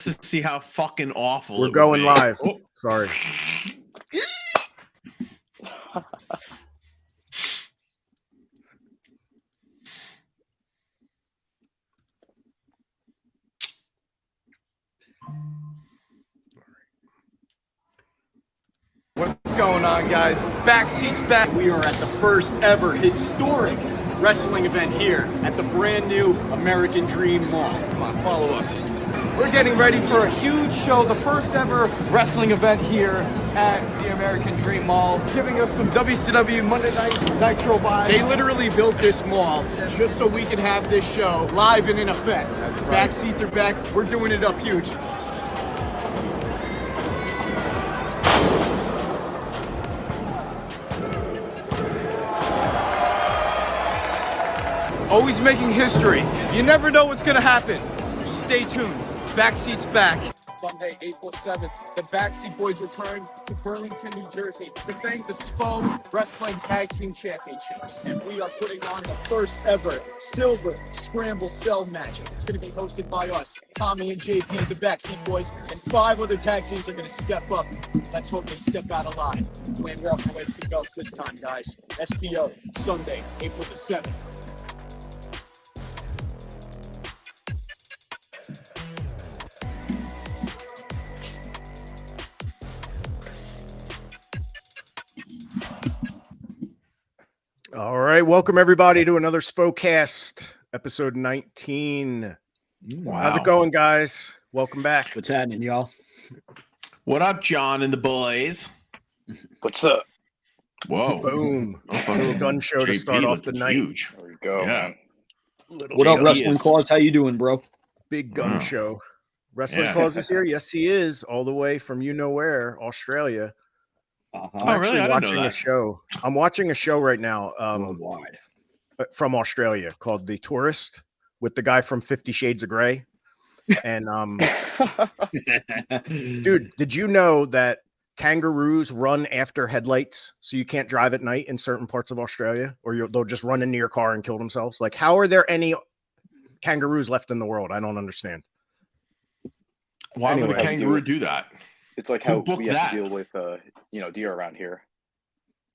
to see how fucking awful We're it would going be. live. Oh. Sorry. What's going on, guys? BackSeat's back. We are at the first ever historic wrestling event here at the brand new American Dream Mall. Come on, follow us. We're getting ready for a huge show, the first ever wrestling event here at the American Dream Mall, giving us some WCW Monday Night Nitro vibes. They literally built this mall just so we can have this show live and in effect. That's right. BackSeats are back. We're doing it up huge. Always making history. You never know what's gonna happen. Just stay tuned. BackSeat's back. Sunday, April 7th, the BackSeat Boyz return to Burlington, New Jersey to defend the SPO Wrestling Tag Team Championships. And we are putting on the first ever Silver Scramble Cell match. It's gonna be hosted by us, Tommy and JP, the BackSeat Boyz, and 5 other tag teams are gonna step up. Let's hope they step out of line. We ain't walking away with the belts this time, guys. SPO, Sunday, April the 7th. All right, welcome everybody to another Spocast, episode 19. Wow. How's it going, guys? Welcome back. What's happening, y'all? What up, John and the boys? What's up? Whoa. Boom. A little gun show to JP start off the night. Huge. There we go, Yeah. man. What up, JP Wrestling is- Claus? How you doing, bro? Big gun show. Wrestling Yeah. Claus is here. Yes, he is. All the way from you-know-where, Australia. Oh, I'm really? actually I didn't know watching a that. show. I'm watching a show right now Worldwide. from Australia called The Tourist with the guy from 50 Shades of Grey. And dude, did you know that kangaroos run after headlights, so you can't drive at night in certain parts of Australia, or they'll just run into your car and kill themselves? Like, how are there any kangaroos left in the world? I don't understand. Why would Anyway. a kangaroo do that? It's like Who how booked we have that? to deal with, deer around here.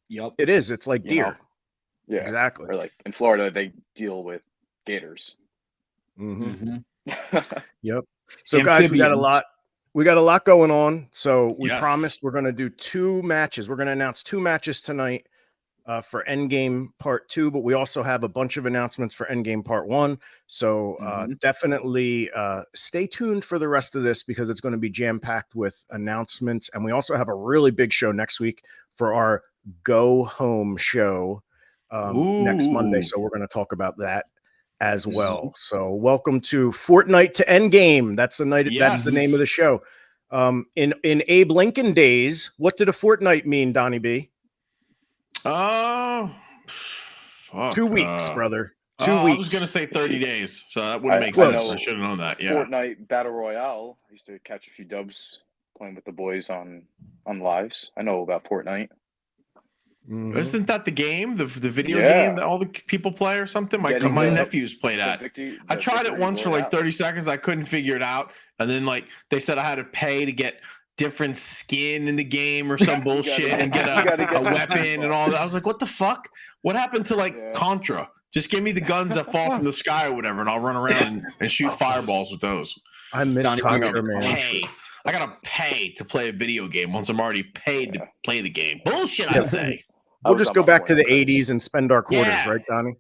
Yep. It is. It's like You deer. know? Yeah. Exactly. Or like in Florida, they deal with gators. Mhm. Mhm. Yep. So guys, we got a Amphibians. lot. We got a lot going on. So we Yes. promised we're going to do 2 matches. We're going to announce 2 matches tonight for End Game Part 2, but we also have a bunch of announcements for End Game Part 1. So definitely stay tuned for the rest of this because it's going to be jam-packed with announcements. And we also have a really big show next week for our Go Home show next Monday. Ooh. So we're going to talk about that as well. So welcome to Fortnight to End Game. That's the night. That's the name of the show. In Abe Lincoln days, what did a fortnight mean, Donnie B? Oh, fuck. 2 weeks, brother. 2 I weeks. was going to say 30 days, so that wouldn't make I sense. know I should have known that. Yeah. Fortnite Battle Royale. I used to catch a few dubs playing with the boys on lives. I know about Fortnite. Mhm. Isn't that the game, the video Yeah. game that all the people play or something? My Getting my the- nephews play that. I tried it once for like 30 seconds. I couldn't figure it out. And then like they said I had to pay to get different skin in the game or some bullshit and get a weapon and all that. I was like, what the fuck? What happened to like Contra? Just give me the guns that fall from the sky or whatever, and I'll run around and shoot fireballs with those. I miss Donnie, Contra, man. I gotta pay to play a video game once I'm already paid to play the game. Bullshit, I'd say. We'll just go back to the 80s and spend our quarters, Yeah. right, Donnie?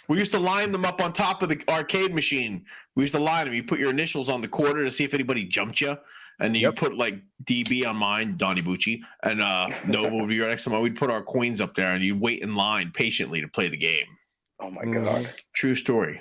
We used to line them up on top of the arcade machine. We used to line them. You put your initials on the quarter to see if anybody jumped you. And you put like DB on mine, Donnie Bucci, and Noble would be right next to mine. We'd put our coins up there and you wait in line patiently to play the game. Oh my god. True story.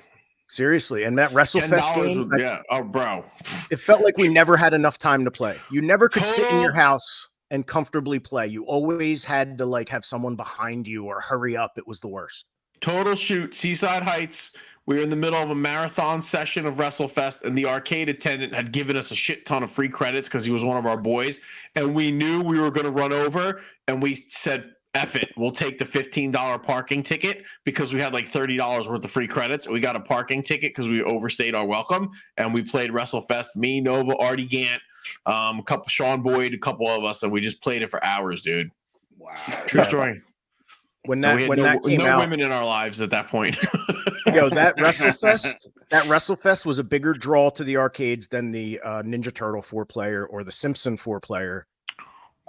Seriously. And that WrestleFest game, yeah. Oh, bro. it felt like we never had enough time to play. You never could sit in your house and comfortably play. You always had to like have someone behind you or hurry up. It was the worst. Total shoot, Seaside Heights. We were in the middle of a marathon session of WrestleFest, and the arcade attendant had given us a shit ton of free credits because he was one of our boys. And we knew we were going to run over, and we said, F it. We'll take the $15 parking ticket because we had like $30 worth of free credits. We got a parking ticket because we overstayed our welcome, and we played WrestleFest. Me, Nova, Artie Gant, a couple, Sean Boyd, a couple of us, and we just played it for hours, dude. Wow. True story. When And that came out, women in our lives at that point. yo, that WrestleFest was a bigger draw to the arcades than the Ninja Turtle 4-player or the Simpson 4-player.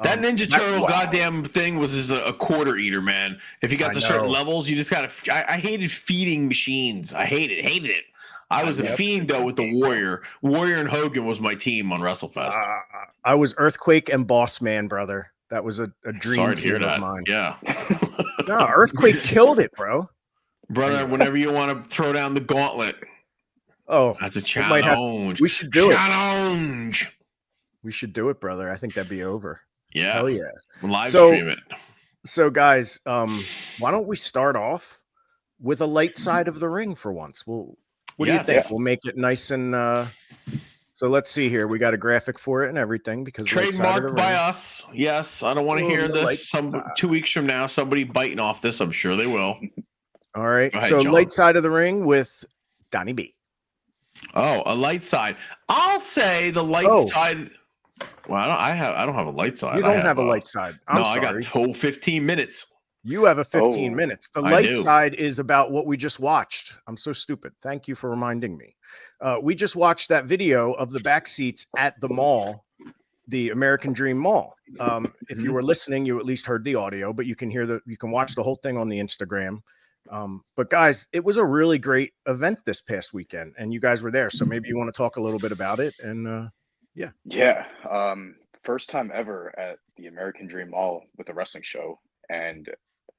That Ninja Turtle goddamn thing was just a quarter eater, man. If you got the certain levels, you just gotta. I hated feeding machines. I hated it. I was a fiend though with the Warrior. Warrior and Hogan was my team on WrestleFest. I was Earthquake and Boss Man, brother. That was a dream team of mine. Yeah. No, Earthquake killed it, bro. Brother, whenever you want to throw down the gauntlet. Oh, that's a challenge. We should do it. We should do it, brother. I think that'd be over. Yeah. Hell yeah. Live stream it. So guys, why don't we start off with a light side of the ring for once? What do you think? We'll make it nice and so let's see here. We got a graphic for it and everything because trademarked by us. Yes. I don't want to hear this 2 weeks from now, somebody biting off this. I'm sure they will. All right. Ahead, so John. light side of the ring with Donnie B. Oh, a light side. I'll say the light side. Well, I don't have a light side. You don't have a light side. I'm sorry. I got whole 15 minutes. You have a 15 minutes. The light side is about what we just watched. I'm so stupid. Thank you for reminding me. We just watched that video of the back seats at the mall, the American Dream Mall. If you were listening, you at least heard the audio, but you can watch the whole thing on the Instagram. But guys, it was a really great event this past weekend, and you guys were there. So maybe you want to talk a little bit about it. And yeah. First time ever at the American Dream Mall with a wrestling show. And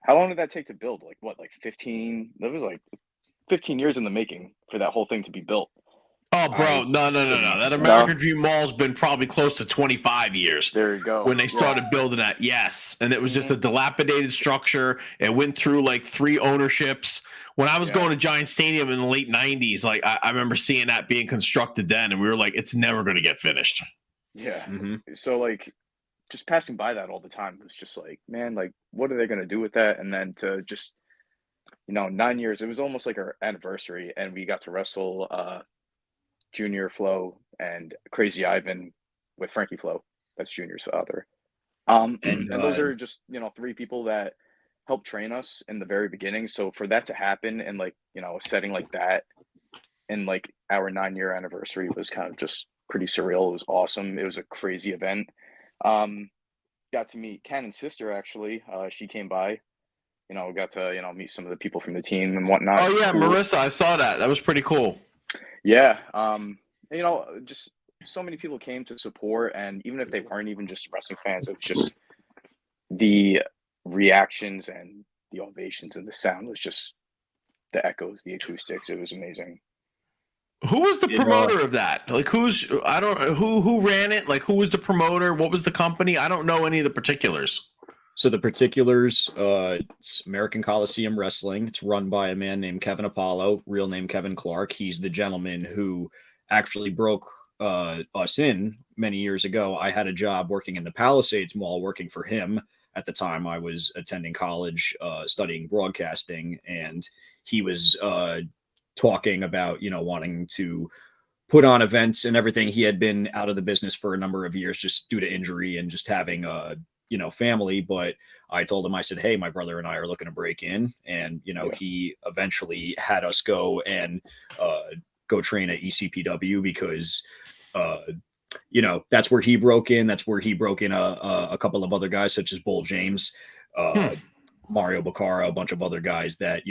how long did that take to build? Like 15? That was like 15 years in the making for that whole thing to be built. Oh, bro, no. That American Dream Mall's been probably close to 25 years. There you go. When they started building that, yes. And it was just a dilapidated structure. It went through like 3 ownerships. When I was going to Giant Stadium in the late 90s, like I remember seeing that being constructed then, and we were like, it's never going to get finished. Yeah. So like just passing by that all the time was just like, man, like what are they going to do with that? And then to just, 9 years, it was almost like our anniversary, and we got to wrestle Junior Flo and Crazy Ivan with Frankie Flo. That's Junior's father. And those are just, 3 people that helped train us in the very beginning. So for that to happen in like, a setting like that and like our 9-year anniversary was kind of just pretty surreal. It was awesome. It was a crazy event. Got to meet Cannon's sister, actually. She came by, got to, meet some of the people from the team and whatnot. Oh yeah. Marissa, I saw that. That was pretty cool. Yeah. Just so many people came to support, and even if they weren't even just wrestling fans, it was just the reactions and the ovations and the sound was just the echoes, the acoustics. It was amazing. Who was the promoter of that? Like who ran it? Like who was the promoter? What was the company? I don't know any of the particulars. So the particulars, it's American Coliseum Wrestling. It's run by a man named Kevin Apollo, real name Kevin Clark. He's the gentleman who actually broke us in many years ago. I had a job working in the Palisades Mall, working for him. At the time, I was attending college, studying broadcasting, and he was talking about, wanting to put on events and everything. He had been out of the business for a number of years just due to injury and just having family. But I told him, I said, hey, my brother and I are looking to break in. And, he eventually had us go and go train at ECPW because, that's where he broke in. That's where he broke in a couple of other guys such as Bull James, Mario Baccara, a bunch of other guys that,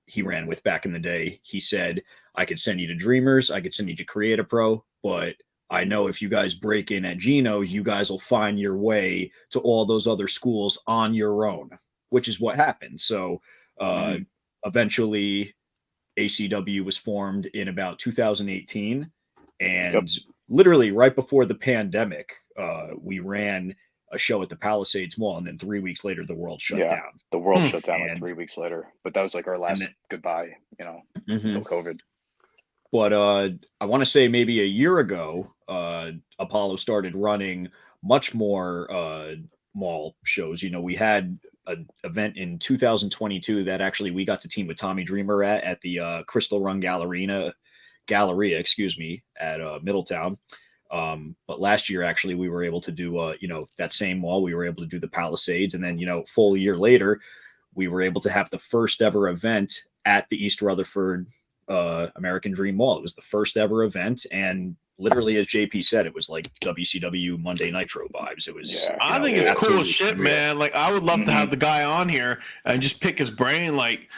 he ran with back in the day. He said, I could send you to Dreamers. I could send you to Create a Pro, but I know if you guys break in at Gino, you guys will find your way to all those other schools on your own, which is what happened. So eventually ACW was formed in about 2018. And literally right before the pandemic, we ran a show at the Palisades Mall, and then 3 weeks later, the world shut down. The world shut down like 3 weeks later, but that was like our last goodbye, until COVID. But I want to say maybe a year ago, Apollo started running much more mall shows. We had event in 2022 that actually we got to team with Tommy Dreamer at the Crystal Run Galleria, excuse me, at Middletown. But last year, actually, we were able to do, that same wall. We were able to do the Palisades. And then, full year later, we were able to have the first ever event at the East Rutherford American Dream Wall. It was the first ever event. And literally, as JP said, it was like WCW Monday Nitro vibes. It was, I think it's cool as shit, man. Like, I would love to have the guy on here and just pick his brain, like,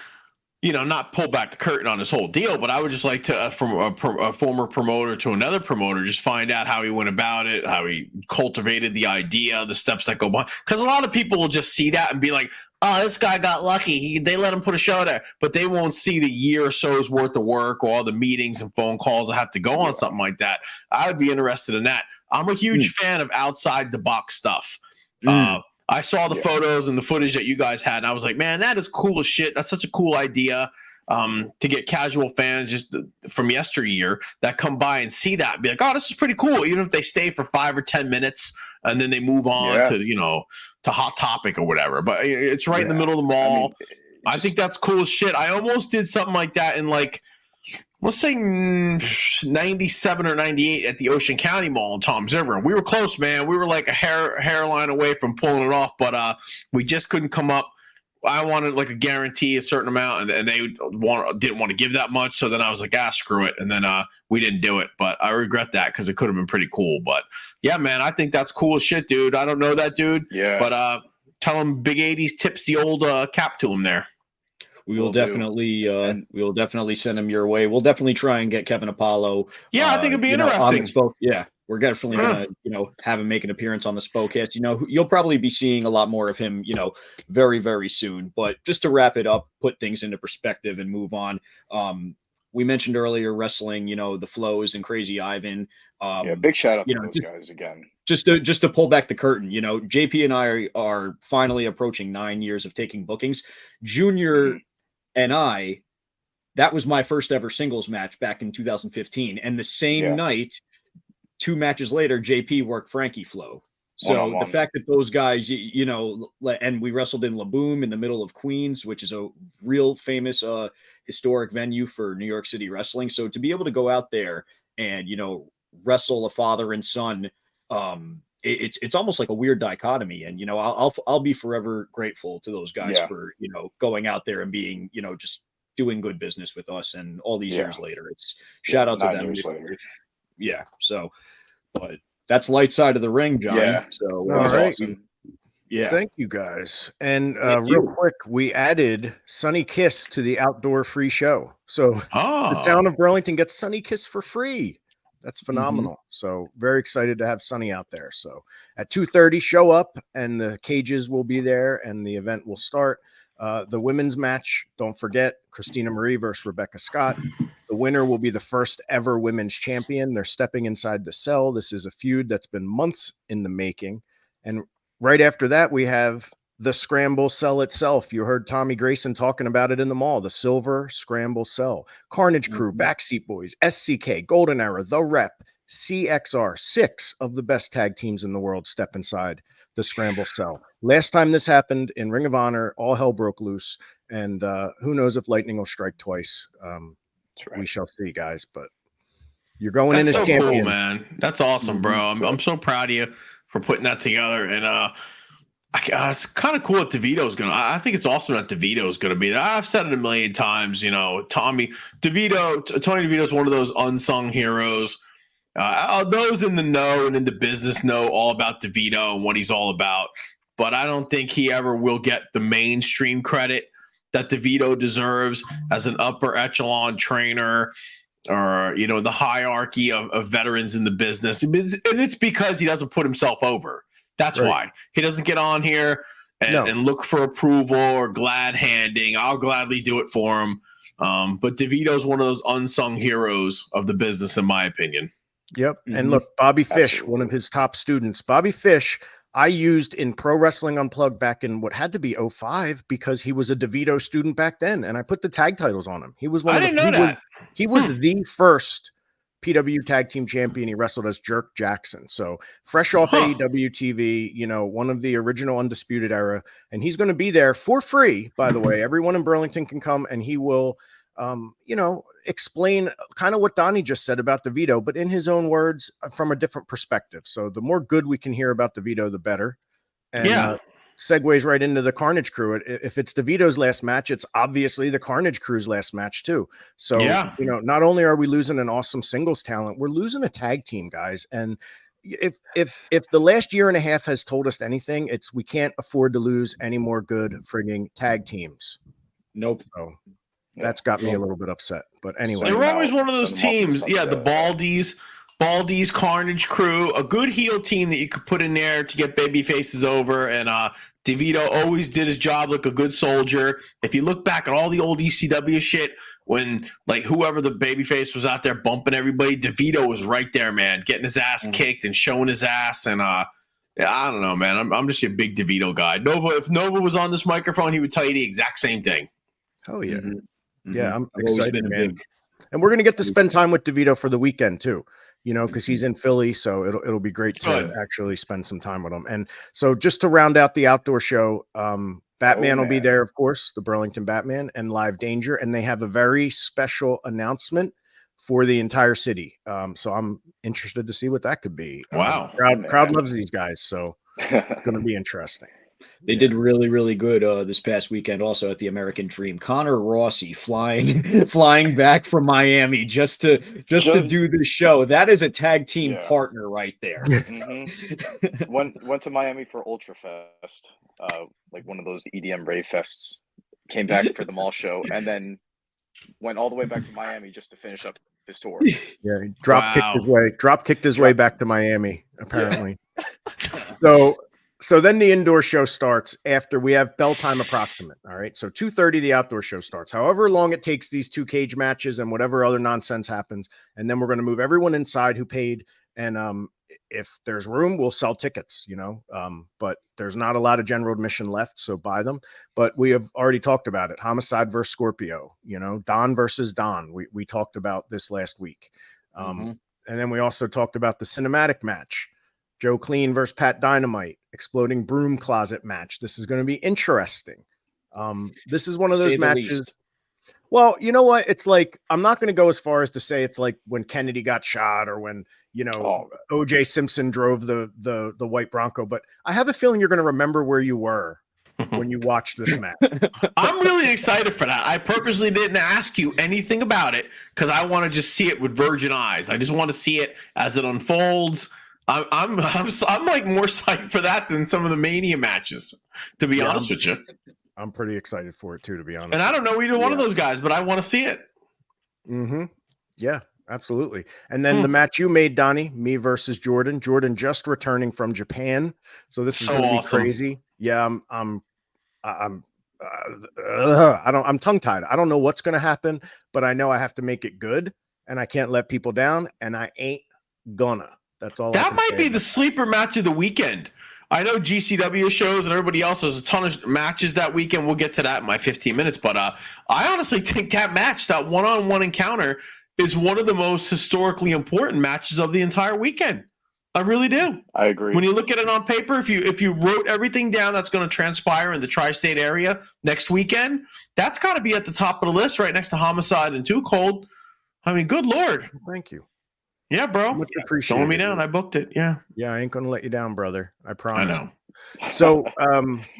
not pull back the curtain on this whole deal, but I would just like to, from a former promoter to another promoter, just find out how he went about it, how he cultivated the idea, the steps that go behind. Because a lot of people will just see that and be like, oh, this guy got lucky. They let him put a show there. But they won't see the year or so's worth of work or all the meetings and phone calls that have to go on something like that. I would be interested in that. I'm a huge fan of outside the box stuff. I saw the photos and the footage that you guys had, and I was like, man, that is cool as shit. That's such a cool idea to get casual fans just from yesteryear that come by and see that and be like, oh, this is pretty cool. Even if they stay for 5 or 10 minutes and then they move on to, to Hot Topic or whatever. But it's right in the middle of the mall. I think that's cool as shit. I almost did something like that in let's say 97 or 98 at the Ocean County Mall in Toms River. We were close, man. We were like a hairline away from pulling it off, but we just couldn't come up. I wanted like a guarantee, a certain amount, and they didn't want to give that much. So then I was like, screw it. And then we didn't do it, but I regret that because it could have been pretty cool. But yeah, man, I think that's cool as shit, dude. I don't know that dude, but tell him Big 80s tips the old cap to him there. We will definitely send him your way. We'll definitely try and get Kevin Apollo. Yeah, I think it'd be interesting. We're definitely gonna, have him make an appearance on the Spokecast. You'll probably be seeing a lot more of him, very, very soon. But just to wrap it up, put things into perspective and move on. We mentioned earlier wrestling, the Flows and Crazy Ivan. Big shout out to those guys again. Just to pull back the curtain, JP and I are finally approaching 9 years of taking bookings. Junior and that was my first ever singles match back in 2015. And the same night, 2 matches later, JP worked Frankie Flo. So the fact that those guys, and we wrestled in La Boom in the middle of Queens, which is a real famous historic venue for New York City wrestling. So to be able to go out there and, wrestle a father and son, it's almost like a weird dichotomy. And, I'll be forever grateful to those guys for, going out there and being, just doing good business with us. And all these years later, it's shout out to them. So, but that's light side of the ring, John. So awesome. Thank you guys. And real quick, we added Sunny Kiss to the outdoor free show. So the town of Burlington gets Sunny Kiss for free. That's phenomenal. So very excited to have Sunny out there. So at 2:30, show up and the cages will be there and the event will start. The women's match, don't forget, Christina Marie versus Rebecca Scott. The winner will be the first ever women's champion. They're stepping inside the cell. This is a feud that's been months in the making. And right after that, we have the Scramble Cell itself. You heard Tommy Grayson talking about it in the mall, the Silver Scramble Cell. Carnage Crew, BackSeat Boyz, SCK, Golden Era, The Rep, CXR, 6 of the best tag teams in the world step inside the Scramble Cell. Last time this happened in Ring of Honor, all hell broke loose. And who knows if lightning will strike twice. We shall see, guys. But you're going in as champion. Cool, man. That's awesome, bro. I'm so proud of you for putting that together. And it's kind of cool that DeVito's going to. I think it's awesome that DeVito's going to be there. I've said it a million times. Tony DeVito is one of those unsung heroes. Those in the know and in the business know all about DeVito and what he's all about. But I don't think he ever will get the mainstream credit that DeVito deserves as an upper echelon trainer or, the hierarchy of veterans in the business. And it's because he doesn't put himself over. That's why. He doesn't get on here and look for approval or glad handing. I'll gladly do it for him. But DeVito's one of those unsung heroes of the business, in my opinion. Yep. And look, Bobby Fish, one of his top students. Bobby Fish, I used in Pro Wrestling Unplugged back in what had to be 05 because he was a DeVito student back then. And I put the tag titles on him. He was one of the, he was the first PW Tag Team Champion. He wrestled as Jerk Jackson. So fresh off AEW TV, you know, one of the original Undisputed Era. And he's going to be there for free, by the way. Everyone in Burlington can come, and he will, you know, explain kind of what Donnie just said about DeVito, but in his own words from a different perspective. So the more good we can hear about DeVito, the better. And segues right into the Carnage Crew. If it's DeVito's last match, it's obviously the Carnage Crew's last match too. So, you know, not only are we losing an awesome singles talent, we're losing a tag team, guys. And if the last year and a half has told us anything, it's we can't afford to lose any more good frigging tag teams. Nope. So that's got me a little bit upset. But anyway, they're always one of those teams. Yeah, the Baldies, Carnage Crew, a good heel team that you could put in there to get baby faces over. And DeVito always did his job like a good soldier. If you look back at all the old ECW shit, when like whoever the babyface was out there bumping everybody, DeVito was right there, man, getting his ass kicked and showing his ass. And yeah, I don't know, man. I'm just a big DeVito guy. If Nova was on this microphone, he would tell you the exact same thing. Oh yeah. Yeah, I'm excited, man. And we're going to get to spend time with DeVito for the weekend too, you know, because he's in Philly. So it'll be great to actually spend some time with him. And so just to round out the outdoor show, Batman will be there, of course, the Burlington Batman and Live Danger. And they have a very special announcement for the entire city. So I'm interested to see what that could be. Wow. Crowd loves these guys. So it's going to be interesting. They did really, really good this past weekend also at the American Dream. Connor Rossi flying back from Miami just to do the show. That is a tag team partner right there. Went to Miami for Ultra Fest, like one of those EDM rave fests. Came back for the mall show, and then went all the way back to Miami just to finish up his tour. Yeah, he drop kicked his way back to Miami, apparently. So then the indoor show starts after we have bell time approximate. All right. So 2:30, the outdoor show starts. However long it takes these two cage matches and whatever other nonsense happens. And then we're going to move everyone inside who paid. And if there's room, we'll sell tickets, you know. But there's not a lot of general admission left, so buy them. But we have already talked about it. Homicide versus Scorpio, you know, Don versus Don. We talked about this last week. And then we also talked about the cinematic match. Joe Clean versus Pat Dynamite, exploding broom closet match. This is going to be interesting. This is one of those matches. Well, you know what? It's like, I'm not going to go as far as to say it's like when Kennedy got shot or when, you know, OJ Simpson drove the white Bronco, but I have a feeling you're going to remember where you were when you watched this match. I'm really excited for that. I purposely didn't ask you anything about it because I want to just see it with virgin eyes. I just want to see it as it unfolds. I'm like more psyched for that than some of the Mania matches, to be honest with you. I'm pretty excited for it too, to be honest. And I don't know either one of those guys, but I want to see it. Yeah, absolutely. And then the match you made, Donnie, me versus Jordan. Jordan just returning from Japan, so this is going to be crazy. Yeah, I'm tongue tied. I don't know what's going to happen, but I know I have to make it good, and I can't let people down, and I ain't gonna. That's all. That might be the sleeper match of the weekend. I know GCW shows and everybody else has a ton of matches that weekend. We'll get to that in my 15 minutes. But I honestly think that match, that one-on-one encounter, is one of the most historically important matches of the entire weekend. I really do. I agree. When you look at it on paper, if you wrote everything down that's going to transpire in the tri-state area next weekend, that's got to be at the top of the list right next to Homicide and Too Cold. I mean, good Lord. Thank you. Yeah, bro. Much appreciated. Don't let me down. I booked it. Yeah. Yeah, I ain't gonna let you down, brother. I promise. I know. So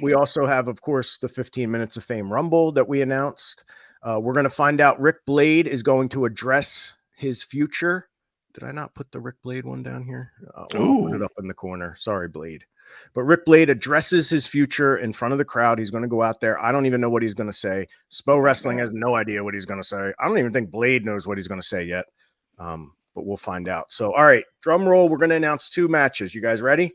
we also have, of course, the 15 Minutes of Fame Rumble that we announced. We're gonna find out Rick Blade is going to address his future. Did I not put the Rick Blade one down here? I'll put it up in the corner. Sorry, Blade. But Rick Blade addresses his future in front of the crowd. He's going to go out there. I don't even know what he's going to say. Spo Wrestling has no idea what he's going to say. I don't even think Blade knows what he's going to say yet. But we'll find out. So, all right, drum roll. We're going to announce 2 matches. You guys ready?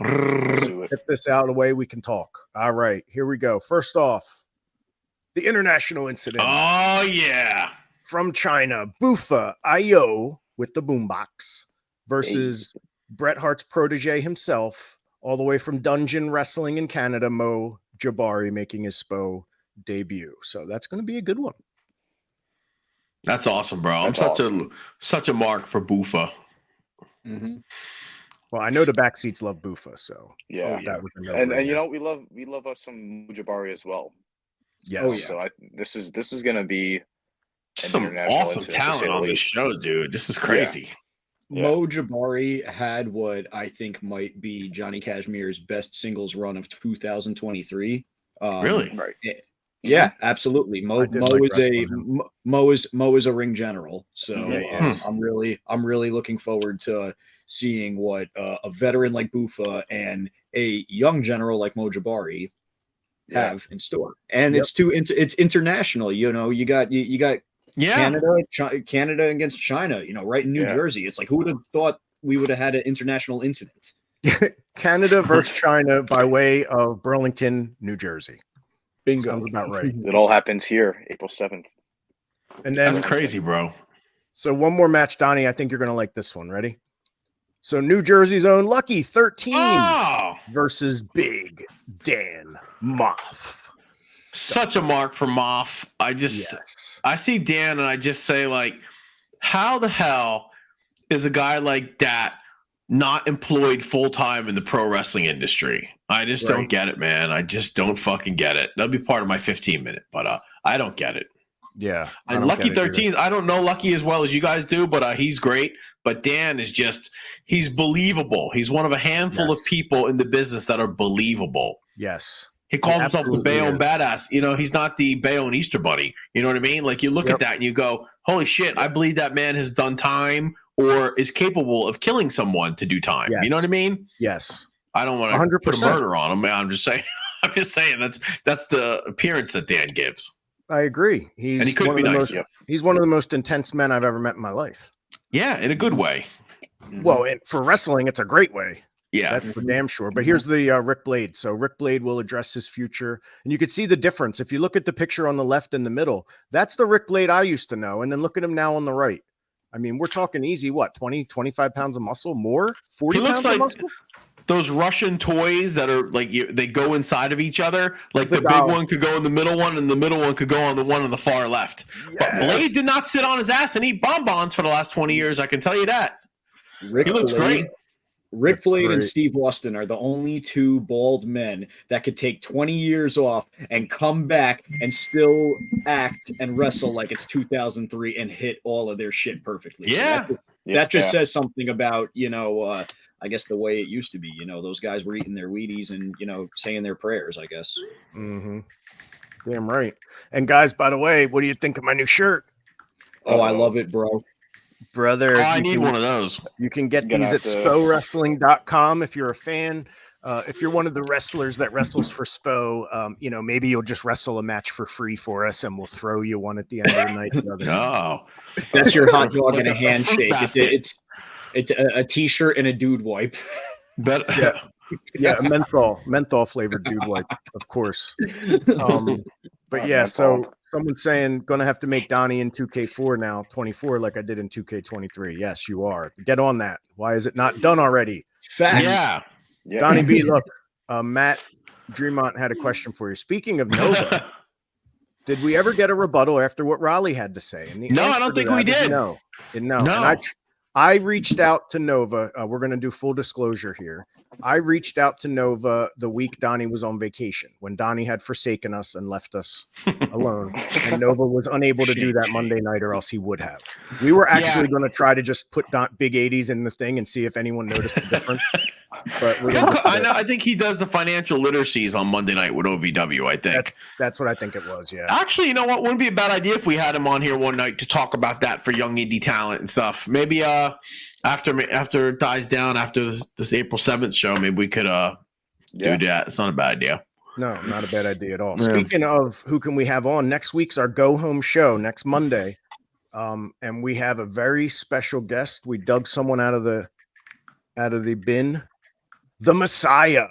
Get this out of the way. We can talk. All right, here we go. First off, the international incident. Oh, yeah. From China, Bufa Ayo with the boombox versus Bret Hart's protege himself, all the way from Dungeon Wrestling in Canada, Mo Jabari making his Spo debut. So that's going to be a good one. That's awesome, bro. I'm such a mark for Bufa. Well, I know the backseats love Bufa, so yeah. That was and you know, we love us some Mujabari as well. Yes. So this is gonna be some awesome talent on this show, dude. This is crazy. Mo Jabari had what I think might be Johnny Cashmere's best singles run of 2023. Really? Right. Yeah, absolutely. Mo is a ring general. So I'm really looking forward to seeing what a veteran like Bufa and a young general like Mo Jabari have in store. And it's international. You know, you got Canada against China, you know, right in New Jersey. It's like, who would have thought we would have had an international incident? Canada versus China by way of Burlington, New Jersey. Bingo. Sounds about right. It all happens here, April 7th. And then, that's crazy, bro. So one more match, Donnie. I think you're going to like this one. Ready? So New Jersey's own Lucky 13 versus Big Dan Moff. Such a mark for Moff. I see Dan and I just say, like, how the hell is a guy like that not employed full-time in the pro wrestling industry? I just don't get it, man. I just don't fucking get it. That'll be part of my 15-minute, but I don't get it. Yeah. And Lucky 13, I don't know Lucky as well as you guys do, but he's great. But Dan is he's believable. He's one of a handful of people in the business that are believable. Yes. He calls himself the Bayonne Badass. You know, he's not the Bayonne Easter Bunny. You know what I mean? Like, you look at that and you go, holy shit, I believe that man has done time or is capable of killing someone to do time. You know what I mean? Yes. I don't want to put a murder on him, man. I'm just saying that's the appearance that Dan gives. I agree. And he could be nice. He's one of the most intense men I've ever met in my life. Yeah, in a good way. Well, for wrestling, it's a great way. Yeah, that's for damn sure. But here's the Rick Blade. So Rick Blade will address his future. And you can see the difference. If you look at the picture on the left and the middle, that's the Rick Blade I used to know. And then look at him now on the right. I mean, we're talking easy, what, 20, 25 pounds of muscle? More? 40 pounds of muscle? Those Russian toys that are like they go inside of each other. Like the big one could go in the middle one, and the middle one could go on the one on the far left. Yes. But Blade did not sit on his ass and eat bonbons for the last 20 years. I can tell you that. He looks great. Rick Blade and Steve Austin are the only two bald men that could take 20 years off and come back and still act and wrestle like it's 2003 and hit all of their shit perfectly. Yeah. So that just says something about, you know, I guess the way it used to be. You know, those guys were eating their Wheaties and, you know, saying their prayers, I guess. Mm-hmm. Damn right. And guys, by the way, what do you think of my new shirt? Oh, I love it, bro. Brother, I need one of those. You can get these at spowrestling.com if you're a fan. If you're one of the wrestlers that wrestles for SPO, you know, maybe you'll just wrestle a match for free for us and we'll throw you one at the end of the night. No. That's your hot dog and a handshake. It's a t-shirt and a dude wipe. But a menthol flavored dude wipe, of course. But yeah, so someone's saying gonna have to make Donnie in 2K4 now, 24, like I did in 2K23. Yes, you are. Get on that. Why is it not done already? Facts. Yeah. Donnie B, look, Matt Dreamont had a question for you. Speaking of Nova, did we ever get a rebuttal after what Raleigh had to say? And no, I don't think we did. No. And I reached out to Nova. We're going to do full disclosure here. I reached out to Nova the week Donnie was on vacation, when Donnie had forsaken us and left us alone. And Nova was unable to do that Monday night, or else he would have. We were actually going to try to just put big 80s in the thing and see if anyone noticed the difference. But I think he does the financial literacies on Monday night with OVW, I think. That's what I think it was, yeah. Actually, you know what? Wouldn't be a bad idea if we had him on here one night to talk about that for young indie talent and stuff. Maybe after it dies down, after this April 7th show, maybe we could do that. It's not a bad idea. No, not a bad idea at all. Yeah. Speaking of who can we have on, next week's our go home show next Monday. And we have a very special guest. We dug someone out of the bin. The Messiah,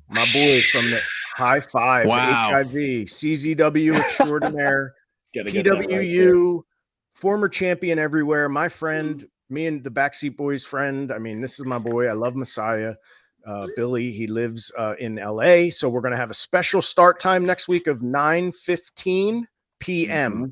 my boy from the High Five, HIV, CZW extraordinaire, PWU, former champion everywhere. My friend, me and the BackSeat Boyz friend. I mean, this is my boy. I love Messiah. Billy, he lives in LA. So we're going to have a special start time next week of 9:15 p.m.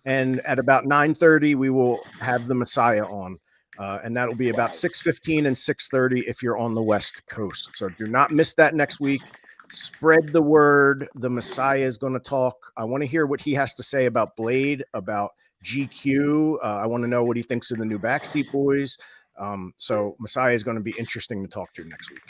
And at about 9:30, we will have the Messiah on. And that'll be about 6:15 and 6:30 if you're on the West Coast. So do not miss that next week. Spread the word. The Messiah is going to talk. I want to hear what he has to say about Blade, about GQ. I want to know what he thinks of the new BackSeat Boyz. So Messiah is going to be interesting to talk to next week.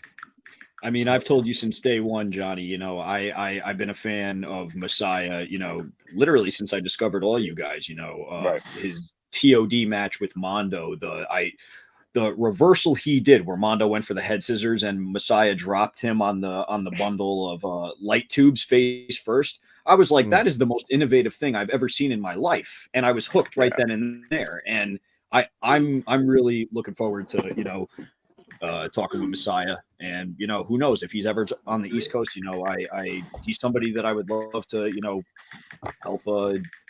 I mean, I've told you since day one, Johnny, you know, I've been a fan of Messiah, you know, literally since I discovered all you guys, you know, his TOD match with Mondo, the reversal he did where Mondo went for the head scissors and Messiah dropped him on the bundle of light tubes face first. I was like, that is the most innovative thing I've ever seen in my life. And I was hooked right then and there. And I'm really looking forward to, you know, talking with Messiah, and you know, who knows if he's ever on the East Coast. You know, he's somebody that I would love to, you know, help.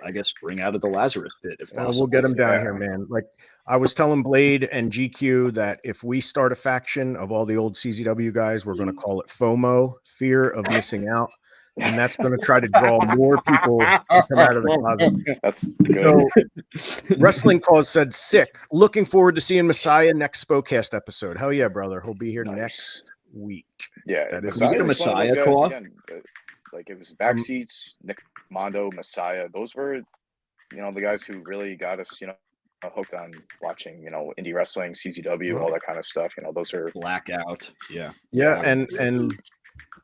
I guess bring out of the Lazarus pit if possible. We'll get him down here, man. Like I was telling Blade and GQ that if we start a faction of all the old CZW guys, we're going to call it FOMO, fear of missing out. And that's going to try to draw more people to come out of the closet. That's good. So, Wrestling Cause said, sick. Looking forward to seeing Messiah next Spokecast episode. Hell yeah, brother. He'll be here next week. Yeah. That is Messiah call. Like it was Backseats, Nick Mondo, Messiah. Those were, you know, the guys who really got us, you know, hooked on watching, you know, indie wrestling, CZW, all that kind of stuff. You know, those are Blackout. Yeah. Yeah. And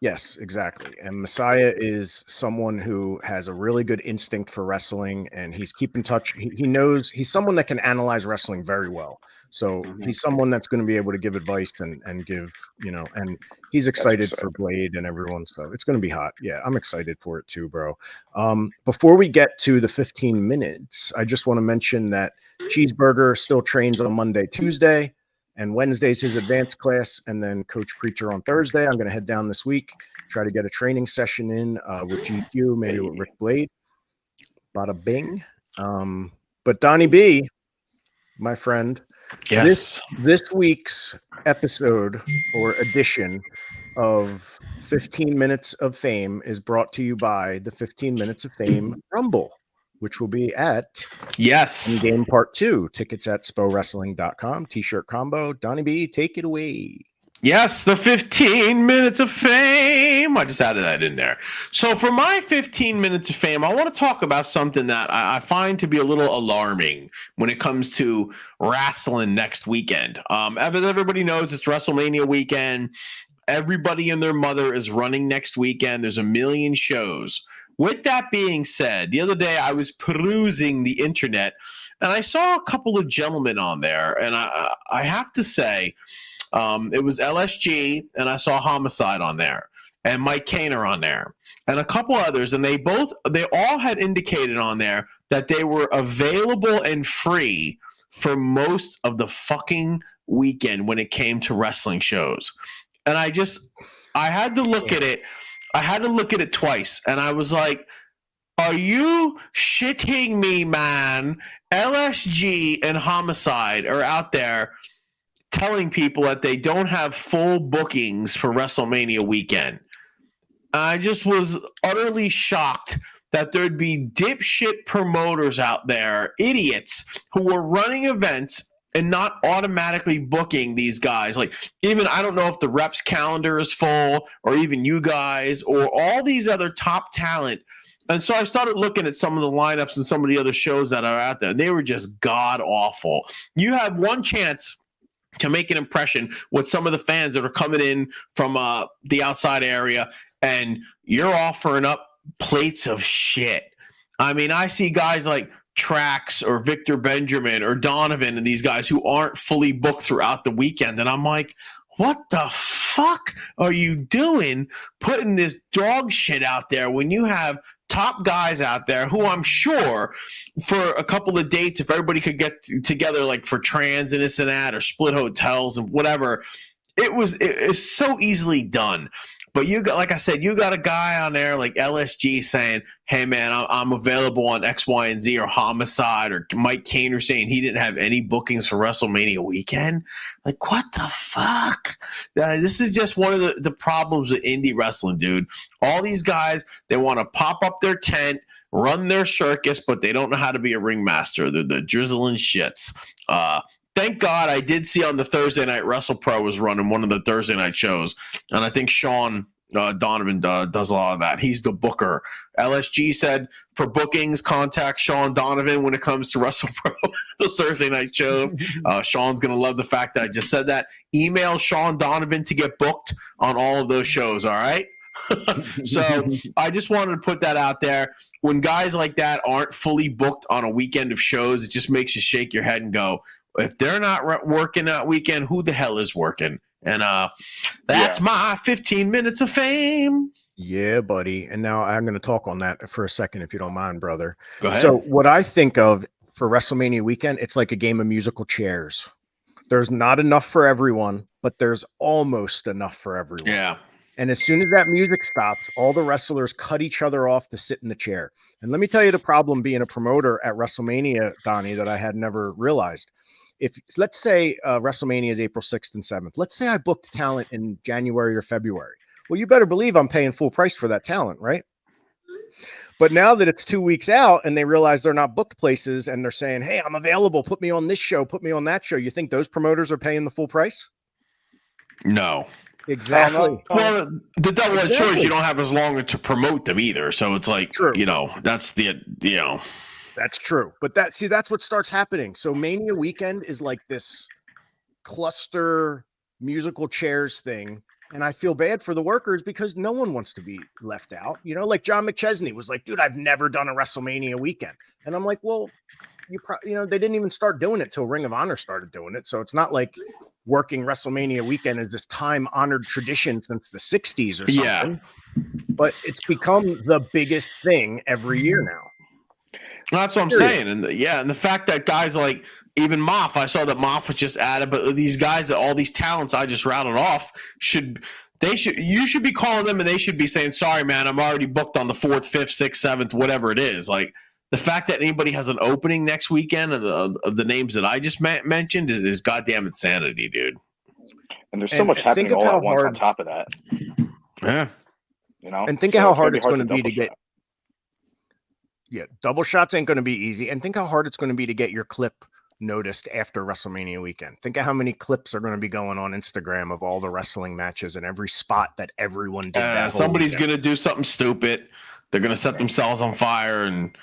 yes, exactly. And Messiah is someone who has a really good instinct for wrestling, and he's keeping touch. He knows he's someone that can analyze wrestling very well. So he's someone that's going to be able to give advice and give, you know, and he's excited for Blade and everyone. So it's going to be hot. Yeah, I'm excited for it too, bro. Before we get to the 15 minutes, I just want to mention that Cheeseburger still trains on Monday, Tuesday. And Wednesday's his advanced class, and then Coach Preacher on Thursday. I'm going to head down this week, try to get a training session in with GQ, maybe with Rick Blade. Bada bing. But Donnie B, my friend, yes, this week's episode or edition of 15 Minutes of Fame is brought to you by the 15 Minutes of Fame Rumble, which will be at End Game Part 2. Tickets at spowrestling.com. T-shirt combo. Donnie B, take it away. Yes, the 15 minutes of fame. I just added that in there. So for my 15 minutes of fame, I want to talk about something that I find to be a little alarming when it comes to wrestling next weekend. As everybody knows, it's WrestleMania weekend. Everybody and their mother is running next weekend. There's a million shows. With that being said, the other day I was perusing the internet and I saw a couple of gentlemen on there, and I have to say, it was LSG and I saw Homicide on there and Mike Kaner on there and a couple others, and they all had indicated on there that they were available and free for most of the fucking weekend when it came to wrestling shows. And I had to look at it. I had to look at it twice, and I was like, are you shitting me, man? LSG and Homicide are out there telling people that they don't have full bookings for WrestleMania weekend. I just was utterly shocked that there'd be dipshit promoters out there, idiots, who were running events and not automatically booking these guys. Like, even I don't know if the reps calendar is full, or even you guys, or all these other top talent. And so I started looking at some of the lineups and some of the other shows that are out there. They were just god awful. You have one chance to make an impression with some of the fans that are coming in from the outside area, and you're offering up plates of shit. I mean, I see guys like Trax or Victor Benjamin or Donovan and these guys who aren't fully booked throughout the weekend. And I'm like, what the fuck are you doing putting this dog shit out there when you have top guys out there who I'm sure for a couple of dates, if everybody could get together, like for trans and this and that, or split hotels and whatever, it's so easily done. But you got, like I said, you got a guy on there like LSG saying, hey, man, I'm available on X, Y, and Z, or Homicide, or Mike Kaner saying he didn't have any bookings for WrestleMania weekend. Like, what the fuck? This is just one of the problems with indie wrestling, dude. All these guys, they want to pop up their tent, run their circus, but they don't know how to be a ringmaster. They're the drizzling shits. Thank God I did see on the Thursday night WrestlePro was running one of the Thursday night shows, and I think Sean Donovan does a lot of that. He's the booker. LSG said for bookings, contact Sean Donovan when it comes to WrestlePro, those Thursday night shows. Sean's going to love the fact that I just said that. Email Sean Donovan to get booked on all of those shows, all right? So I just wanted to put that out there. When guys like that aren't fully booked on a weekend of shows, it just makes you shake your head and go, if they're not working that weekend, who the hell is working? And that's my 15 minutes of fame. Yeah, buddy. And now I'm going to talk on that for a second, if you don't mind, brother. Go ahead. So what I think of for WrestleMania weekend, it's like a game of musical chairs. There's not enough for everyone, but there's almost enough for everyone. Yeah. And as soon as that music stops, all the wrestlers cut each other off to sit in the chair. And let me tell you the problem being a promoter at WrestleMania, Donnie, that I had never realized. If let's say WrestleMania is April 6th and 7th, let's say I booked talent in January or February. Well, you better believe I'm paying full price for that talent, right? But now that it's 2 weeks out and they realize they're not booked places and they're saying, hey, I'm available. Put me on this show. Put me on that show. You think those promoters are paying the full price? No. Exactly. Well, the double-edged sword is you don't have as long to promote them either. So it's like, you know, that's the, you know. That's true. But that's what starts happening. So Mania weekend is like this cluster musical chairs thing. And I feel bad for the workers because no one wants to be left out. You know, like John McChesney was like, dude, I've never done a WrestleMania weekend. And I'm like, well, you know, they didn't even start doing it till Ring of Honor started doing it. So it's not like working WrestleMania weekend is this time-honored tradition since the 60s or something. Yeah. But it's become the biggest thing every year now. That's what I'm saying. And the fact that guys like even Moff, I saw that Moff was just added, but these guys that all these talents I just rattled off you should be calling them and they should be saying, sorry, man, I'm already booked on the 4th, 5th, 6th, 7th, whatever it is. Like the fact that anybody has an opening next weekend of the names that I just mentioned is goddamn insanity, dude. And there's so much happening all at once on top of that. Yeah. You know, and think of how hard it's going to be to get. Yeah, double shots ain't going to be easy. And think how hard it's going to be to get your clip noticed after WrestleMania weekend. Think of how many clips are going to be going on Instagram of all the wrestling matches and every spot that everyone did. Somebody's going to do something stupid. They're going to set themselves on fire and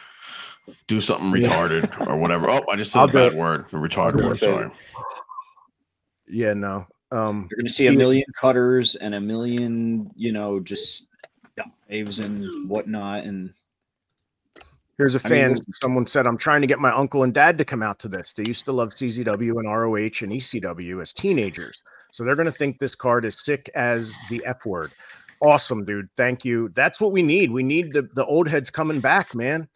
do something retarded or whatever. Oh, I just said a bad word. A retarded word, sorry. Yeah, no. You're going to see a million cutters and a million, you know, just dives and whatnot. And here's a fan. Someone said, I'm trying to get my uncle and dad to come out to this. They used to love CZW and ROH and ECW as teenagers. So they're going to think this card is sick as the F word. Awesome, dude. Thank you. That's what we need. We need the old heads coming back, man.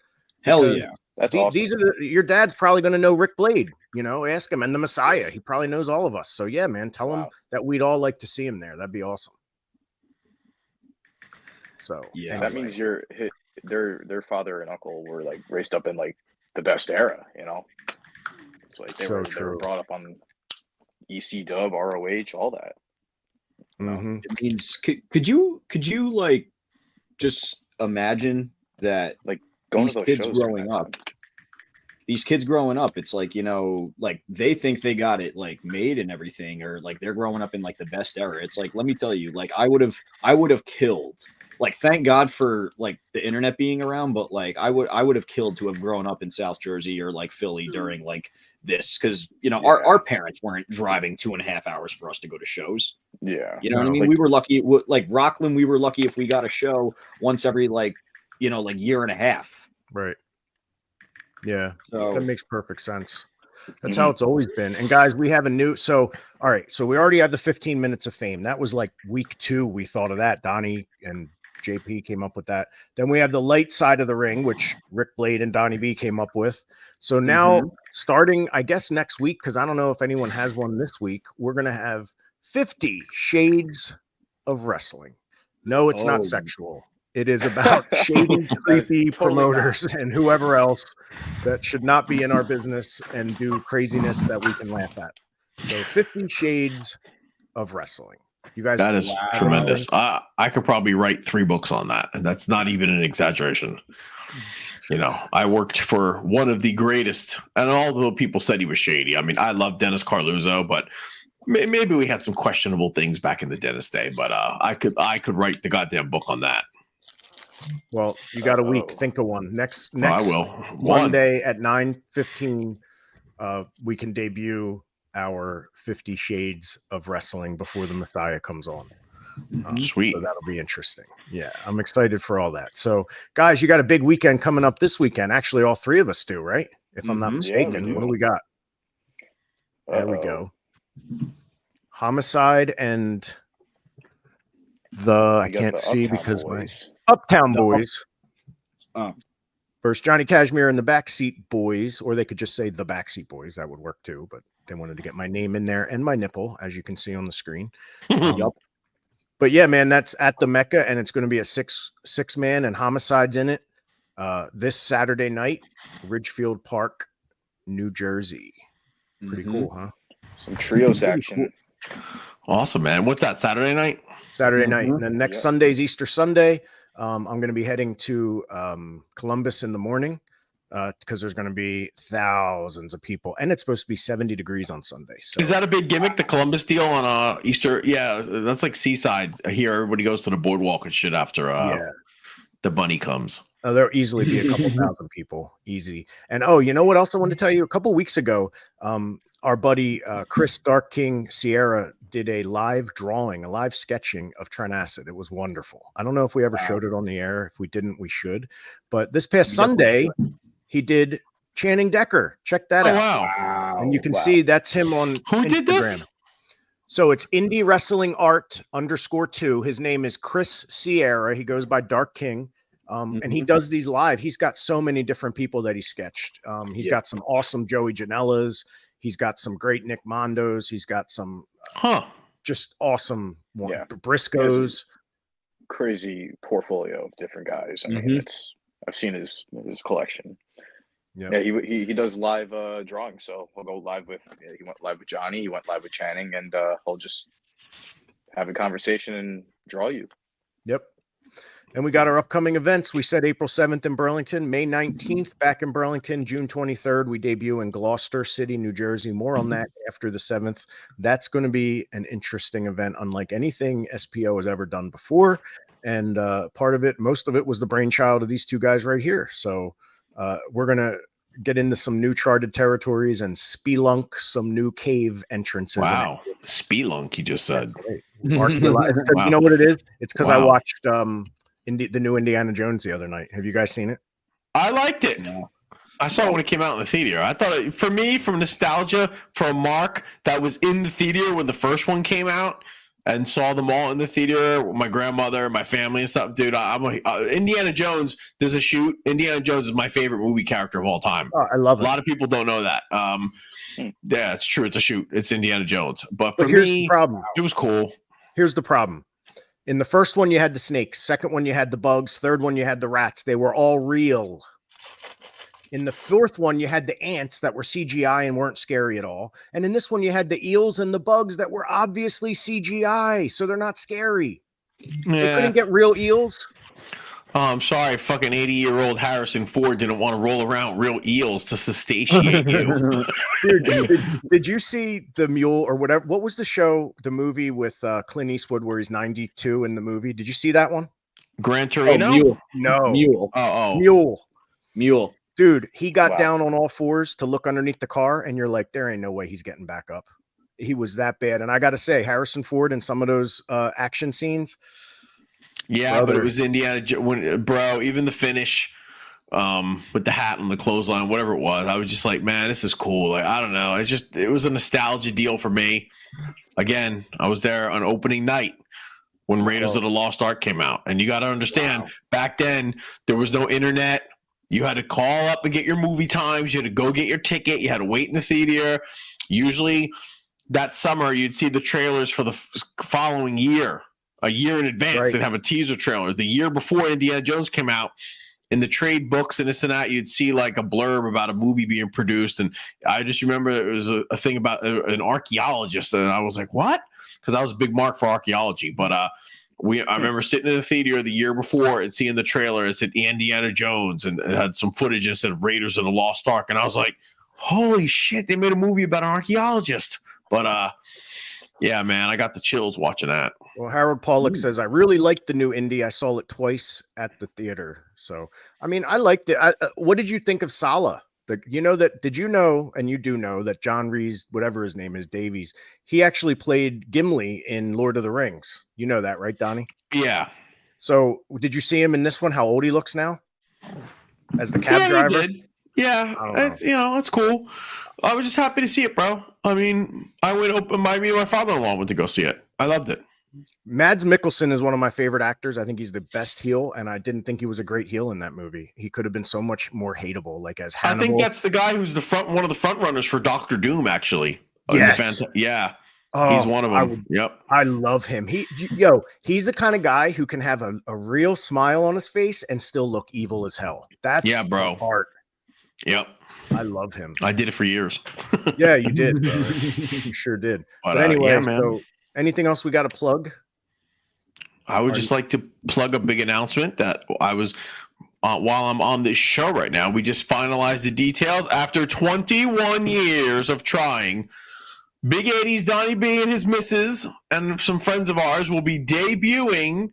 Hell yeah. That's awesome. These are your dad's probably going to know Rick Blade, you know, ask him, and the Messiah. He probably knows all of us. So yeah, man, tell him that we'd all like to see him there. That'd be awesome. So yeah, that means their father and uncle were like raised up in like the best era, you know. It's like they were brought up on EC Dub, ROH, all that. Mm-hmm. It means could you like just imagine that like going these to those kids shows growing up. These kids growing up, it's like, you know, like they think they got it like made and everything, or like they're growing up in like the best era. It's like, let me tell you, like I would have killed. Like, thank God for like the internet being around, but like I would have killed to have grown up in South Jersey or like Philly during like this, because you know our parents weren't driving 2.5 hours for us to go to shows. Yeah, you know what I mean. Like, we were lucky. Like Rockland, we were lucky if we got a show once every like year and a half. Right. Yeah, so that makes perfect sense. That's how it's always been. And guys, we have a new. So all right, so we already have the 15 minutes of fame. That was like week 2. We thought of that. Donnie and JP came up with that. Then we have the light side of the ring, which Rick Blade and Donnie B came up with. So now starting, I guess, next week, because I don't know if anyone has one this week, we're going to have 50 Shades of Wrestling. No, it's not sexual. It is about shady, creepy promoters and whoever else that should not be in our business and do craziness that we can laugh at. So 50 Shades of Wrestling. You guys, that is tremendous. I could probably write 3 books on that, and that's not even an exaggeration. You know, I worked for one of the greatest, and although people said he was shady, I mean, I love Dennis Carluzzo, but maybe we had some questionable things back in the dentist day. But I could write the goddamn book on that. Well, you got a week. Think of one. Next I will. Monday at 9:15, we can debut our 50 Shades of Wrestling before the Messiah comes on. Sweet. So that'll be interesting. Yeah, I'm excited for all that. So, guys, you got a big weekend coming up this weekend. Actually, all 3 of us do, right? If I'm not mistaken. Yeah, what do we got? There we go. Homicide and I can't see because my Uptown Boys. First, Johnny Cashmere and the BackSeat Boyz, or they could just say the BackSeat Boyz. That would work too, but they wanted to get my name in there and my nipple, as you can see on the screen. But yeah, man, that's at the Mecca, and it's going to be a six man, and Homicide's in it this Saturday night, Ridgefield Park, New Jersey. Pretty cool, huh? Some trios action. Cool. Awesome, man. What's that, Saturday night? Saturday night. And then next Sunday's Easter Sunday. I'm going to be heading to Columbus in the morning because there's going to be thousands of people, and it's supposed to be 70 degrees on Sunday. So is that a big gimmick, the Columbus deal on Easter? Yeah, that's like Seaside. Here, everybody goes to the boardwalk and shit after the bunny comes. There'll easily be a couple thousand people, easy. And you know what else I wanted to tell you? A couple weeks ago, our buddy Chris Dark King Sierra did a live drawing, a live sketching of Trent Acid. It was wonderful. I don't know if we ever showed it on the air. If we didn't, we should. But this past Sunday, he did Channing Decker. Check that out. Wow. And you can see that's him on Who Instagram. Did this? So it's Indie Wrestling Art _2. His name is Chris Sierra. He goes by Dark King. And he does these live. He's got so many different people that he sketched. He's got some awesome Joey Janellas. He's got some great Nick Mondos. He's got some just awesome Briscoes. Crazy portfolio of different guys. I mean, I've seen his collection. Yeah, he does live drawing. So he'll go live with. He went live with Johnny. He went live with Channing, and he'll just have a conversation and draw you. Yep. And we got our upcoming events. We said April 7th in Burlington, May 19th back in Burlington, June 23rd. We debut in Gloucester City, New Jersey. More on that after the 7th. That's going to be an interesting event, unlike anything SPO has ever done before. And part of it, most of it was the brainchild of these 2 guys right here. So we're going to get into some new charted territories and spelunk some new cave entrances. Wow. Spelunk, you just said. Mark, you know what it is? It's because I watched the new Indiana Jones the other night. Have you guys seen it? I liked it. I saw it when it came out in the theater. I thought for me, from nostalgia, for Mark that was in the theater when the first one came out and saw them all in the theater with my grandmother, my family and stuff. Dude, Indiana Jones, there's a shoot. Indiana Jones is my favorite movie character of all time. Oh, I love it. A lot of people don't know that. Yeah, it's true. It's a shoot. It's Indiana Jones. But for me, it was cool. Here's the problem. In the first one, you had the snakes. Second one, you had the bugs. Third one, you had the rats. They were all real. In the fourth one, you had the ants that were CGI and weren't scary at all. And in this one, you had the eels and the bugs that were obviously CGI, so they're not scary. Yeah. They couldn't get real eels. Oh, I'm sorry, fucking 80-year-old Harrison Ford didn't want to roll around real eels to satiate you. Did you see the Mule or whatever? What was the show, the movie with Clint Eastwood where he's 92 in the movie? Did you see that one? Gran Torino? Oh, Mule. No. Mule. Mule. Dude, he got down on all fours to look underneath the car, and you're like, there ain't no way he's getting back up. He was that bad. And I got to say, Harrison Ford in some of those action scenes. Yeah, but it was Indiana, bro, even the finish with the hat and the clothesline, whatever it was, I was just like, man, this is cool. Like, I don't know. It was a nostalgia deal for me. Again, I was there on opening night when Raiders of the Lost Ark came out. And you got to understand, back then, there was no internet. You had to call up and get your movie times. You had to go get your ticket. You had to wait in the theater. Usually that summer, you'd see the trailers for the following year. A year in advance, they'd have a teaser trailer. The year before Indiana Jones came out, in the trade books and this and that, you'd see like a blurb about a movie being produced. And I just remember there was a thing about an archaeologist. And I was like, what? Because I was a big mark for archaeology. But I remember sitting in the theater the year before and seeing the trailer. It said Indiana Jones, and it had some footage that said Raiders of the Lost Ark. And I was like, holy shit, they made a movie about an archaeologist. But yeah, man, I got the chills watching that. Well, Harold Pollock says, I really liked the new Indy. I saw it twice at the theater. So, I mean, I liked it. What did you think of Sala? Did you know, and you do know that John Rhys, whatever his name is, Davies, he actually played Gimli in Lord of the Rings. You know that, right, Donnie? Yeah. So did you see him in this one, how old he looks now? As the cab driver? Yeah, that's cool. I was just happy to see it, bro. I mean, me and my father-in-law went to go see it. I loved it. Mads Mikkelsen is one of my favorite actors. I think he's the best heel, and I didn't think he was a great heel in that movie. He could have been so much more hateable, like as Hannibal. I think that's the guy who's one of the front runners for Doctor Doom, actually. Yes. Yeah. He's one of them. Yep. I love him. He's the kind of guy who can have a real smile on his face and still look evil as hell. That's art. Yep. I love him. I did it for years. Yeah, you did. You sure did. But anyway, man. So anything else we got to plug? I would just like to plug a big announcement that I was while I'm on this show right now. We just finalized the details after 21 years of trying. Big 80s Donnie B and his missus and some friends of ours will be debuting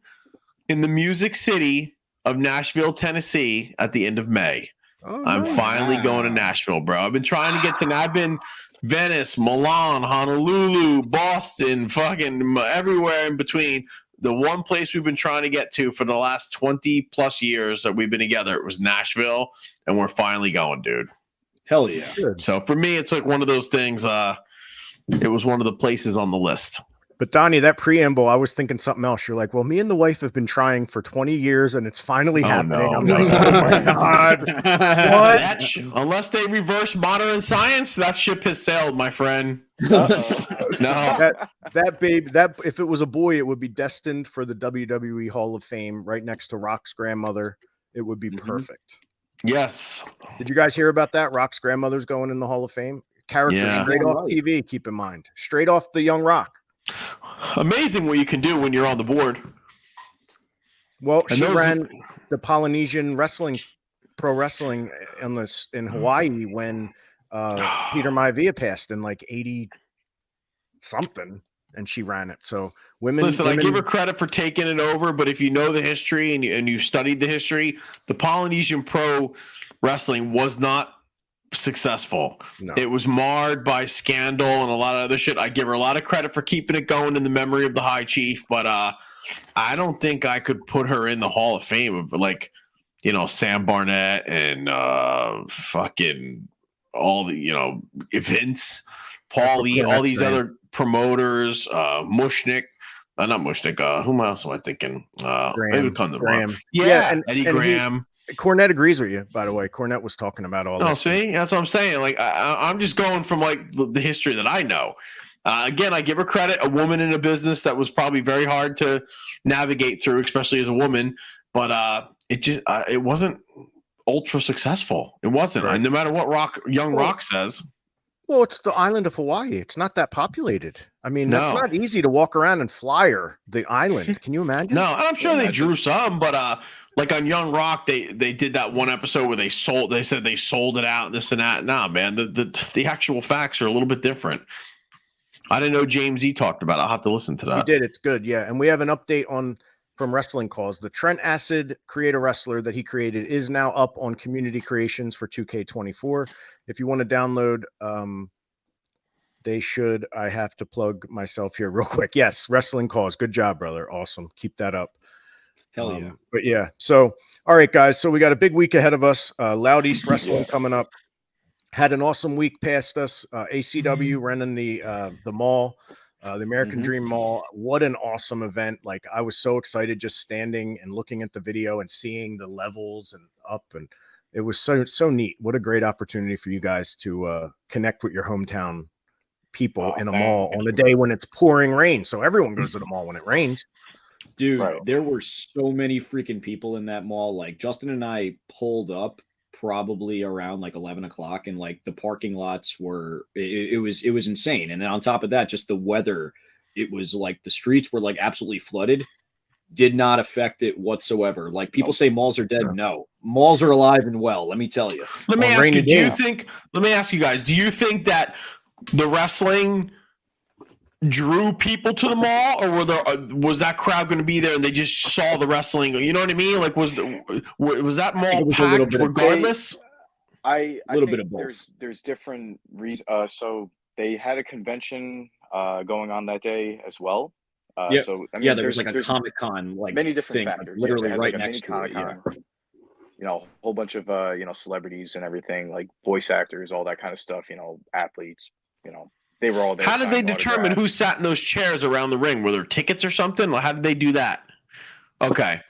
in the Music City of Nashville, Tennessee at the end of May. Oh, I'm finally going to Nashville, bro. I've been trying to get to. I've been Venice, Milan, Honolulu, Boston, fucking everywhere in between. The one place we've been trying to get to for the last 20 plus years that we've been together, it was Nashville, and we're finally going, dude. Hell yeah. Good. So for me, it's like one of those things. It was one of the places on the list. But Donnie, that preamble, I was thinking something else. You're like, well, me and the wife have been trying for 20 years and it's finally happening. No, I'm like, oh my God. What? Unless they reverse modern science, that ship has sailed, my friend. No. That babe, if it was a boy, it would be destined for the WWE Hall of Fame right next to Rock's grandmother. It would be perfect. Yes. Did you guys hear about that? Rock's grandmother's going in the Hall of Fame. Character straight off TV, keep in mind. Straight off the Young Rock. Amazing what you can do when you're on the board. Well, she ran the Polynesian pro wrestling in Hawaii when Peter Maivia passed in like 80 something, and she ran it. So women. I give her credit for taking it over, but if you know the history and you've studied the history, the Polynesian pro wrestling was not successful. No. It was marred by scandal and a lot of other shit. I give her a lot of credit for keeping it going in the memory of the High Chief, but I don't think I could put her in the Hall of Fame of like, Sam Barnett and fucking all the, Vince, Paulie, all these other promoters, Mushnick. Not Mushnick. Who else am I thinking? Graham. Yeah, and Eddie Graham. Cornette agrees with you, by the way. Cornette was talking about all this. Oh, see? That's what I'm saying. Like, I'm just going from, like, the history that I know. Again, I give her credit. A woman in a business that was probably very hard to navigate through, especially as a woman. But it wasn't ultra successful. It wasn't. Right. No matter what Rock says. Well, it's the island of Hawaii. It's not that populated. I mean, that's not easy to walk around and flyer the island. Can you imagine? No, I'm sure they drew some, but like on Young Rock, they did that one episode where they said they sold it out, this and that. Nah, man, the actual facts are a little bit different. I didn't know James E talked about it. I'll have to listen to that. He did. It's good. Yeah. And we have an update from Wrestling Calls. The Trent Acid creator wrestler that he created is now up on Community Creations for 2K24. If you want to download, I have to plug myself here real quick. Yes. Wrestling Calls. Good job, brother. Awesome. Keep that up. Hell yeah. But yeah. So, all right, guys. So we got a big week ahead of us. Loud East Wrestling coming up. Had an awesome week past us. ACW running the mall, the American Dream Mall. What an awesome event. Like, I was so excited just standing and looking at the video and seeing the levels and up, and it was so neat. What a great opportunity for you guys to connect with your hometown people in a mall on a day when it's pouring rain. So everyone goes to the mall when it rains. Dude, Right. there were so many freaking people in that mall. Like Justin and I pulled up probably around like 11 o'clock, and like the parking lots were it was insane. And then on top of that, just the weather, it was like the streets were like absolutely flooded. Did not affect it whatsoever. Like people say malls are dead. No, malls are alive and well. Let me tell you. Let me ask you, let me ask you guys, do you think that the wrestling drew people to the mall, or was that crowd going to be there and they just saw the wrestling? You know what I mean? Like, was that mall packed regardless? A little bit of both. There's different reasons. So they had a convention going on that day as well. Yeah. So I mean, there was like a Comic-Con, like many different thing, factors. like, literally right like next to it. Yeah. You know, a whole bunch of celebrities and everything, like voice actors, all that kind of stuff. You know, athletes. You know, they were all there. How did they determine who sat in those chairs around the ring? Were there tickets or something? How did they do that? Okay.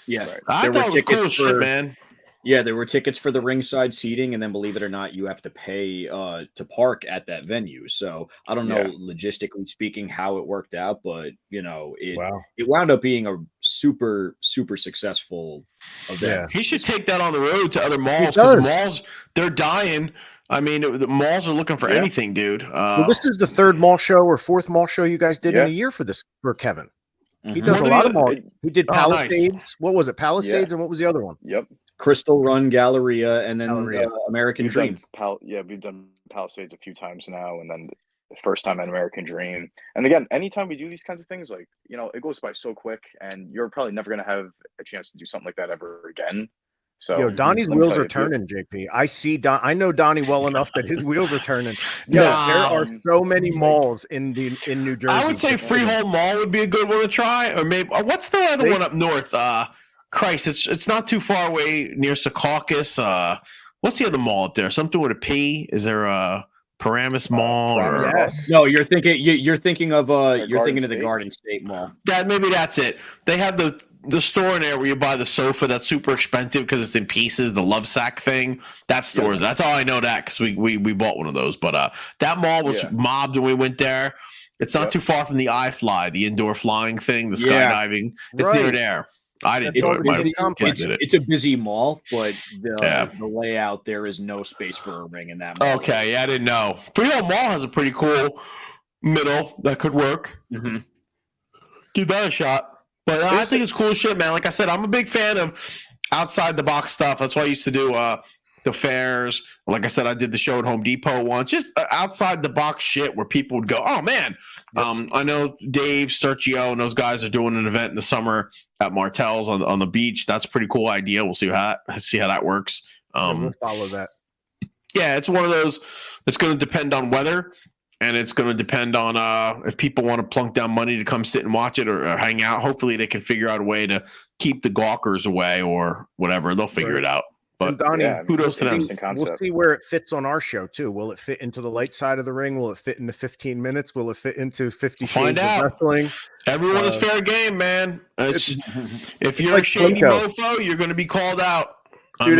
Yeah. Right. I thought it was cool shit, man. Yeah, there were tickets for the ringside seating, and then believe it or not, you have to pay to park at that venue. So I don't know logistically speaking how it worked out, but you know, it wound up being a super successful event. Yeah. He should take that on the road to other malls, because malls, they're dying. I mean, the malls are looking for anything, dude. Well, this is the third mall show or fourth mall show you guys did in a year for Kevin. He does a lot of malls. He did Palisades. Nice. What was it? Palisades, and what was the other one? Yep. Crystal Run, Galleria, and then American Dream. We've done Palisades a few times now, and then the first time at American Dream. And again, anytime we do these kinds of things, like, you know, it goes by so quick, and you're probably never going to have a chance to do something like that ever again. So, Donnie's wheels are turning, JP. I know Donnie well enough that his wheels are turning. There are so many malls in New Jersey. I would say Freehold Mall would be a good one to try, or maybe what's the other one up north? Christ, it's not too far away near Secaucus. What's the other mall up there? Something with a P? Is there a Paramus Mall? Yes. No, you're thinking of the Garden State Mall. Maybe that's it. They have the store in there where you buy the sofa that's super expensive because it's in pieces, the love sack thing. That store, that's all I know that, because we bought one of those. But that mall was mobbed when we went there. It's not too far from the iFly, the indoor flying thing, the skydiving. It's near there. I didn't do it. It's a busy mall, but the layout, there is no space for a ring in that mall. Okay, I didn't know. Freehold Mall has a pretty cool middle that could work. Mm-hmm. Give that a shot. But I think it's cool shit, man. Like I said, I'm a big fan of outside the box stuff. That's why I used to do the fairs. Like I said, I did the show at Home Depot once. Just outside the box shit where people would go, oh, man. I know Dave Sturcio and those guys are doing an event in the summer at Martell's on the beach. That's a pretty cool idea. We'll see how that works. We'll follow that. Yeah, it's one of those. It's going to depend on weather, and it's going to depend on if people want to plunk down money to come sit and watch it or hang out. Hopefully, they can figure out a way to keep the gawkers away or whatever. They'll figure it out. But Donnie, kudos to them. We'll see where it fits on our show too. Will it fit into the light side of the ring? Will it fit into 15 minutes? Will it fit into 50 Shades of Wrestling? Everyone is fair game, man. If you're like a shady mofo, you're going to be called out. Dude,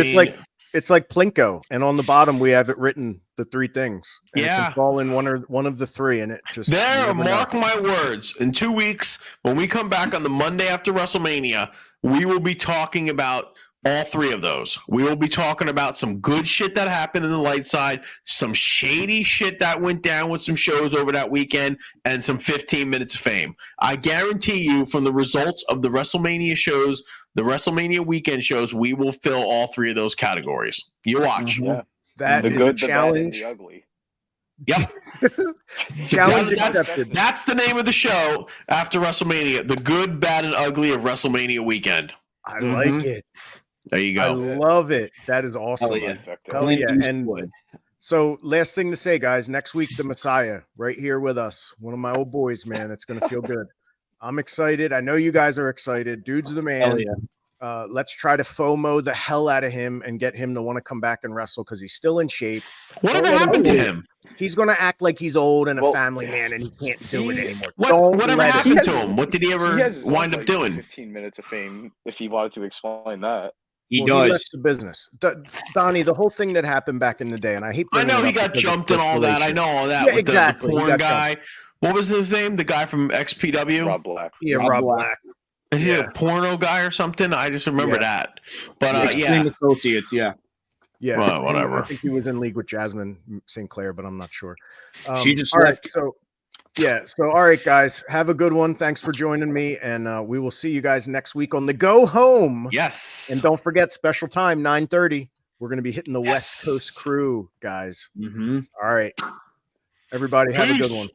it's like Plinko, and on the bottom we have it written the three things. And it can fall in one of the three, and it just mark my words. In 2 weeks, when we come back on the Monday after WrestleMania, we will be talking about all three of those. We will be talking about some good shit that happened in the light side, some shady shit that went down with some shows over that weekend, and some 15 minutes of fame. I guarantee you, from the results of the WrestleMania shows, the WrestleMania weekend shows, we will fill all three of those categories. You watch. Mm-hmm. Yeah. That is a challenge. The ugly. Yep. Challenge accepted. That's the name of the show after WrestleMania. The good, bad, and ugly of WrestleMania weekend. I like it. There you go. I love it. That is awesome. Hell yeah. And so last thing to say, guys, next week, the Messiah right here with us. One of my old boys, man. It's going to feel good. I'm excited. I know you guys are excited. Dude's the man. Hell yeah. Let's try to FOMO the hell out of him and get him to want to come back and wrestle because he's still in shape. Whatever happened to him? He's going to act like he's old and a family man and he can't do it anymore. Whatever happened to him? What did he ever wind up doing? 15 minutes of fame, if he wanted to explain that. He does the business. Donnie, the whole thing that happened back in the day, and I know he got jumped and all that. I know all that. Yeah, with exactly. The porn guy. What was his name? The guy from XPW? Rob Black. Yeah, Rob Black. Is he a porno guy or something? I just remember that. But yeah, associates. Yeah. Yeah, well, whatever. I think he was in league with Jasmine St. Clair, but I'm not sure. She just all left. right, so yeah, so all right, guys, have a good one. Thanks for joining me, and we will see you guys next week on the Go Home. Yes, and don't forget special time 9:30. We're going to be hitting the West Coast crew, guys. Mm-hmm. All right, everybody, have a good one.